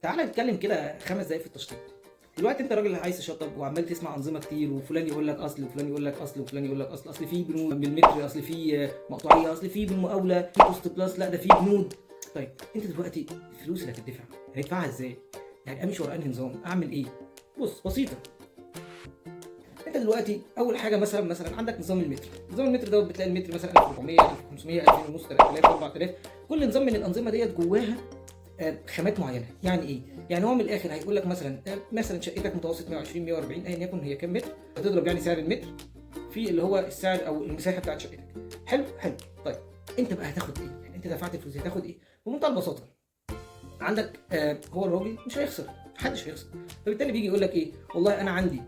تعالَ نتكلم كده 5 دقايق في التشطيب. دلوقتي أنت راجل عايز تشطّب وعمّال تسمع أنظمة كتير، وفلان يقول لك أصل، وفلان يقول لك أصل، وفلان يقول لك أصل، أصل في بنود بالمتر، أصل في مقطوعية، أصل في بالمقاولة، في كوست بلس، لأ ده في بنود. طيب أنت دلوقتي الفلوس اللي هتدفع هتدفعها إزاي؟ يعني أمشي ورا أنهي نظام؟ أعمل إيه؟ بُص بسيطة. أنت دلوقتي أول حاجة مثلًا عندك نظام المتر. نظام المتر دوّة بتلاقي المتر مثلًا 1400، 1500، 2500، 3000، 4000. كل نظام من الأنظمة ديّة جواها خامات معينه. يعني ايه؟ يعني هو من الاخر هيقول لك مثلا شقتك متوسط 120 140 ايا يكن هي كام متر، هتضرب يعني سعر المتر في اللي هو السعر او المساحه بتاعت شقتك. حلو حلو. طيب انت بقى هتاخد ايه؟ يعني انت دفعت الفلوس دي هتاخد ايه؟ بمنتهى البساطه عندك هو الراجل مش هيخسر، محدش هيخسر. فبالتالي بيجي يقول لك ايه؟ والله انا عندي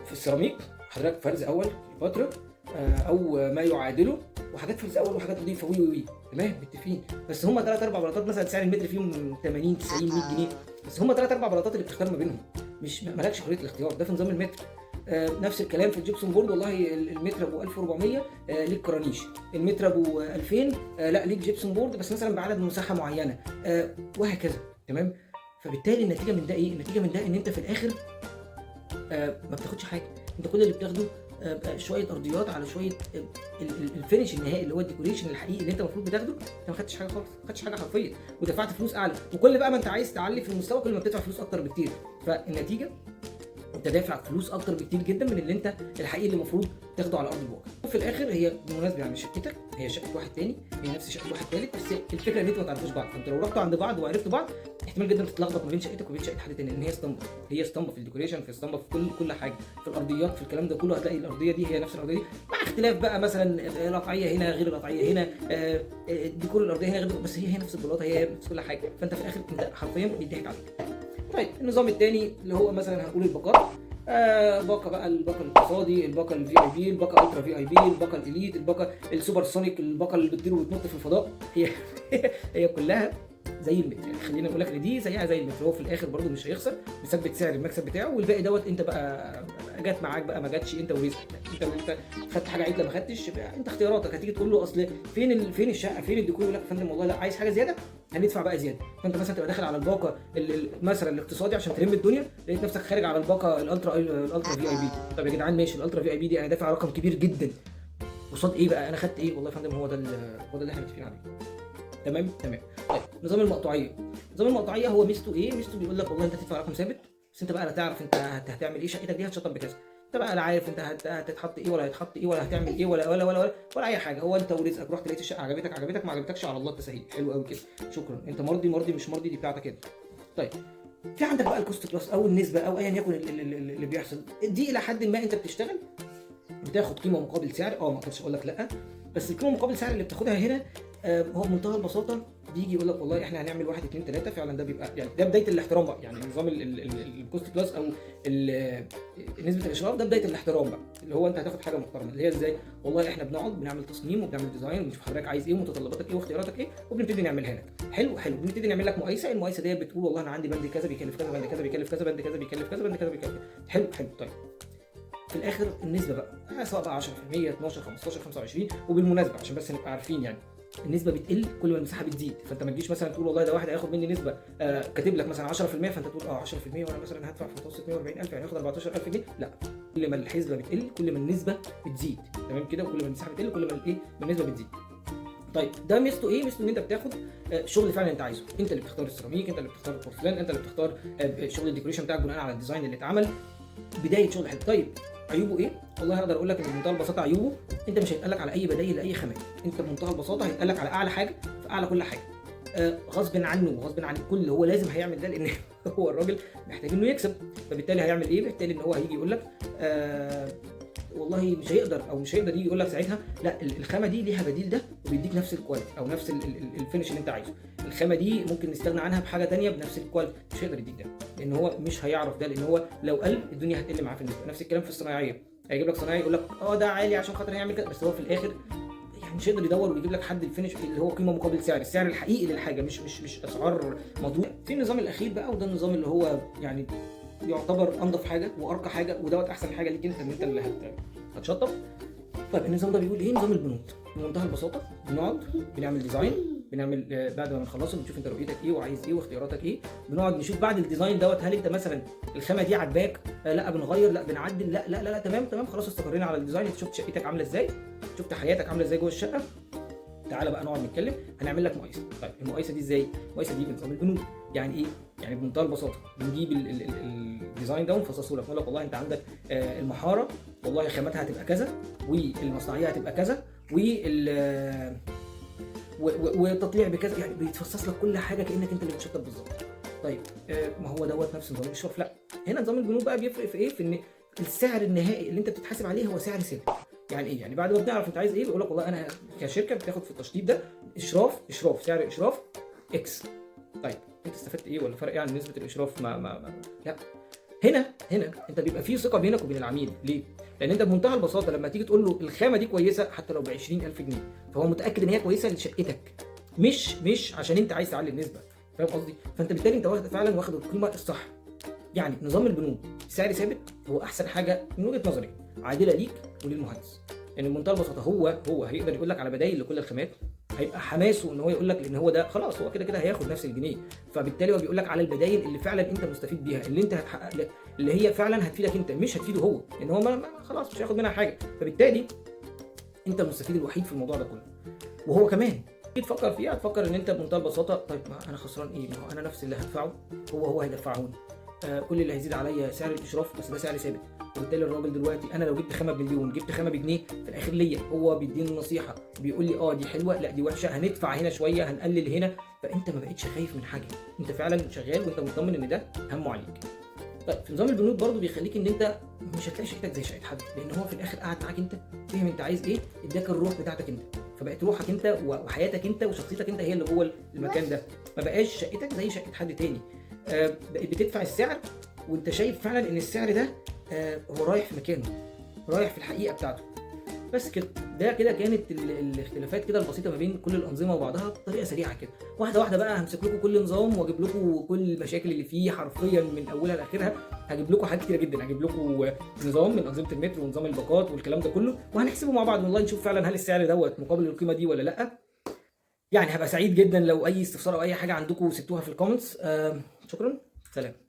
في السيراميك حضرتك فرز اول فتره او ما يعادله، وحاجات فرز اول وحاجات نضيفه وي وي وي. تمام متفقين. بس هم 3 4 بلاطات مثلا سعر المتر فيهم 80 90 100 جنيه. بس هم 3 4 بلاطات اللي بتختار ما بينهم، مش مالكش حريه الاختيار، ده في نظام المتر. نفس الكلام في الجبسون بورد. والله المتر ابو 1400 ليك كرانيش، المتر ابو 2000 لا ليك جبسون بورد بس مثلا بعدد مساحه معينه وهكذا. تمام. فبالتالي النتيجه من ده ايه؟ النتيجه من ده ان انت في الاخر ما بتاخدش حاجه. انت كل اللي بتاخده شويه ارضيات على شويه الفينش النهائي اللي هو الديكوريشن الحقيقي اللي انت المفروض بتاخده. انت ما خدتش حاجه خالص، ما خدتش حاجه حرفيا، ودفعت فلوس اعلى. وكل بقى ما انت عايز تعلي في المستوى كل ما بتدفع فلوس اكتر بكتير. فالنتيجه انت دافع فلوس اكتر بكتير جدا من اللي انت الحقيقي اللي المفروض تاخده على ارض الواقع. وفي الاخر هي بالمناسبه يعني شقتك هي شقه واحد تاني، هي نفس شقه واحد تالت، بس الفكره ان انتوا ما تعرفوش بعض. فانت لو رحتوا عند بعض وعرفتوا بعض احتمال جدا تتلخبط ما بين شقتك وبين شقه حد تاني، لان هي اسطمبه. هي اسطمبه في الديكوريشن، في اسطمبه في كل حاجه، في الارضيات، في الكلام ده كله. هتلاقي الارضيه دي هي نفس الارضيه دي مع اختلاف بقى مثلا القطعيه هنا غير القطعيه هنا، ديكور الارضيه هنا غير بس هي نفس البلاطه، هي نفس كل حاجه. فانت في الاخر انت حرفيا بيضحك عليك. طيب النظام الثاني اللي هو مثلا هنقول الباقات. باقه بقى الباقه الاقتصادي، الباقه الفي اي بي، الباقه الترا في اي بي، الباقه الاليت، الباقه السوبر سونيك، الباقه اللي بتطير وتنط في الفضاء. هي هي كلها زي المتر. يعني خلينا نقول لك ان دي زيها زي المتر. هو في الاخر برضه مش هيخسر، مثبت سعر المكسب بتاعه، والباقي دوت انت بقى جت معاك بقى ما جاتش انت ورزقك. انت خدت حاجه عدله ما خدتش انت اختياراتك. هتيجي تقول له اصل فين الشقه فين الديكور، يقول لك يا فندم والله لا عايز حاجه زياده هندفع بقى زياده. فانت مثلا تبقى داخل على الباقه مثلا الاقتصادي عشان تلم الدنيا، لقيت نفسك خارج على الباقه الالترا في اي بي. طب يا جدعان ماشي الالترا في اي بي دي انا دافع رقم كبير جدا، قصاد ايه بقى انا خدت ايه؟ والله يا فندم هو ده اللي احنا متفقين عليه. تمام تمام. طيب نظام المقطوعيه. نظام المقطوعيه هو ميزته ايه؟ ميزته بيقول لك والله انت هتدفع رقم ثابت، بس انت بقى لا تعرف انت هتعمل ايه. شقتك دي هتشطب بكذا، انت بقى لا عارف انت هتتحط ايه ولا هيتحط ايه ولا هتعمل ايه ولا اي حاجه. هو انت ورزقك رحت لقيت الشقه عجبتك ما عجبتكش على الله التسهيل. حلو قوي كده، شكرا. انت مرضي مش مرضي دي بتاعتك كده. طيب في عندك بقى الكوست بلس او النسبه او ايا يكن اللي بيحصل دي. الى حد ما انت بتشتغل بتاخد قيمه مقابل سعر. ما اقدرش اقول لك لا، بس القيمه مقابل سعر اللي بتاخدها هنا هو بمنتهى البساطه بيجي يقول لك والله احنا هنعمل 1 2 3. فعلا ده بيبقى يعني ده بدايه الاحترام بقى. يعني نظام الكوست بلس او نسبه الاشراف ده بدايه الاحترام بقى، اللي هو انت هتاخد حاجه محترمه. اللي هي ازاي؟ والله احنا بنقعد بنعمل تصميم وبنعمل ديزاين ونشوف حضرتك عايز ايه ومتطلباتك ايه واختياراتك ايه وبنبتدي نعملها لك. حلو حلو. بنبتدي نعمل لك مقايسه. المقايسه دي بتقول والله انا عندي بند كذا بيكلف كذا، بند كذا بيكلف كذا، بند كذا بيكلف كذا، بند كذا بيكلف كذا. حلو حلو. طيب في الاخر النسبه بقى سواء بقى 10% 12 15 25. وبالمناسبه عشان بس نبقى عارفين يعني النسبه بتقل كل ما المساحه بتزيد. فانت ما تجيش مثلا تقول والله ده واحد هياخد مني نسبه كاتب لك مثلا 10%، فانت تقول 10% وانا مثلا هدفع في متوسط 140000 يعني هاخد 14000 جنيه. لا، كل ما الحسبه بتقل كل ما النسبه بتزيد. تمام كده. وكل ما المساحه بتقل كل ما الايه النسبه بتزيد. طيب ده ميزته ايه؟ ميزته ان انت بتاخد شغل فعلا انت عايزه. انت اللي بتختار السيراميك، انت اللي بتختار البورسلان، انت اللي بتختار شغل الديكوريشن بتاعك بناء على الديزاين اللي اتعمل. بدايه شغل حلو. طيب عيوبه ايه؟ والله اقدر اقول لك ان بمنتهى البساطه عيوبه انت مش هيتقال لك على اي بدايل لاي خامات. انت بمنتهى البساطه هيتقال لك على اعلى حاجه في اعلى كل حاجه. غصب عنه وغصب عن الكل هو لازم هيعمل ده، لان هو الراجل محتاج انه يكسب. فبالتالي هيعمل ايه؟ بالتالي ان هو هيجي يقول لك والله مش هيقدر يجي يقول لك ساعتها لا الخامه دي ليها بديل ده وبيديك نفس الكواليتي او نفس الفينش اللي انت عايزه. الخامه دي ممكن نستغنى عنها بحاجه ثانيه بنفس الكواليتي. مش هيقدر يديك ده، لان هو مش هيعرف ده، لان هو لو قل الدنيا هتقل معاه في النسبه. نفس الكلام في الصناعيه. هيجيب لك صناعي يقول لك ده عالي عشان خاطر هيعمل كده، بس هو في الاخر يعني مش هيقدر يدور ويجيب لك حد الفينش اللي هو قيمه مقابل سعر، السعر الحقيقي للحاجه مش اسعار مضروبه. في النظام الاخير بقى، وده النظام اللي هو يعني يعتبر انضف حاجه وارقى حاجه ودوت احسن حاجه ليك انت اللي هتشطب. طيب النظام ده بيقول ايه؟ نظام البنود. بمنتهى البساطه بنقعد بنعمل ديزاين بنعمل بعد ما بنخلصه بنشوف انت رؤيتك ايه وعايز ايه واختياراتك ايه، بنقعد نشوف بعد الديزاين دوت هل انت مثلا الخامه دي عاجباك، لا بنغير، لا بنعدل، لا تمام خلاص استقرينا على الديزاين، انت شفت شقتك عامله ازاي، شفت حياتك عامله ازاي جوه الشقه، تعالى بقى نقعد نتكلم، هنعمل لك مقايسه. طيب المقايسه دي ازاي؟ المقايسه دي بنظام البنود. يعني ايه؟ يعني بمنتهى البساطه بنجيب الديزاين ده ونفصصه لك، نقول لك والله انت عندك المحاره والله خاماتها هتبقى كذا، والمصنعيه هتبقى كذا، وتطليع بكذا، يعني بيتفصص لك كل حاجه كانك انت اللي بتشطب بالظبط. طيب ما هو دوت نفس نظام الاشراف؟ لا، هنا نظام البنود بقى بيفرق في ايه؟ في ان السعر النهائي اللي انت بتتحاسب عليه هو سعر ثابت. يعني ايه؟ يعني بعد ما بنعرف انت عايز ايه بيقول لك والله انا كشركه بتاخد في التشطيب ده سعر اشراف اكس. طيب انت استفدت ايه ولا فرق ايه عن نسبه الاشراف؟ ما لا. هنا انت بيبقى فيه ثقه بينك وبين العميل. ليه؟ لان انت بمنتهى البساطه لما تيجي تقول له الخامه دي كويسه حتى لو ب 20000 جنيه، فهو متاكد ان هي كويسه لشقتك، مش عشان انت عايز تعلي النسبه. فاهم قصدي؟ فانت بالتالي انت فعلا واخد القيمه الصح. يعني نظام البنود سعر ثابت هو احسن حاجه من وجهه نظري، عادله ليك وللمهندس. يعني بمنتهى البساطه هو هيقدر يقول لك على بدايل لكل الخامات، هيبقى حماسه ان هو يقول لك، لان هو ده خلاص هو كده هياخد نفس الجنيه، فبالتالي هو بيقول لك على البدايل اللي فعلا انت مستفيد بيها، اللي انت هتحقق، اللي هي فعلا هتفيدك انت مش هتفيده هو، لان هو خلاص مش هياخد منها حاجه، فبالتالي انت المستفيد الوحيد في الموضوع ده كله. وهو كمان تيجي تفكر فيها هتفكر ان انت بمنتهى البساطه طيب ما انا خسران ايه؟ ما هو انا نفس اللي هدفعه هو هيدفعوني، كل اللي هيزيد عليا سعر الاشراف بس ده سعر ثابت. وبالتالي الراجل دلوقتي انا لو جبت خامه بمليون جبت خامه بجنيه في الاخر ليا، هو بيديني النصيحه بيقول لي دي حلوه لا دي وحشه، هندفع هنا شويه هنقلل هنا، فانت ما بقتش خايف من حاجه، انت فعلا شغال وانت مطمن ان ده همه عليك. طيب في نظام البنود برضو بيخليك ان انت مش هتلاقي شقتك زي شقه حد، لان هو في الاخر قاعد معاك انت، فهم انت عايز ايه، اداك الروح بتاعتك انت، فبقت روحك انت وحياتك انت وشخصيتك انت هي اللي جوه المكان ده، ما بقاش شقتك زي شقه حد تاني. بقيت بتدفع السعر وانت شايف فعلا ان السعر ده هو رايح في مكانه، رايح في الحقيقه بتاعته. بس كده ده كانت الاختلافات كده البسيطه ما بين كل الانظمه وبعضها بطريقه سريعه كده. واحده واحده بقى همسك لكم كل نظام واجيب لكم كل المشاكل اللي فيه حرفيا من اولها لاخرها، هجيب لكم حاجات كتيره جدا، هجيب لكم نظام من انظمه المتر ونظام الباقات والكلام ده كله، وهنحسبه مع بعض والله نشوف فعلا هل السعر دوت مقابل القيمه دي ولا لا. يعني هبقى سعيد جدا لو اي استفسار او اي حاجه عندكم سبتوها في الكومنتس. شكرا، سلام.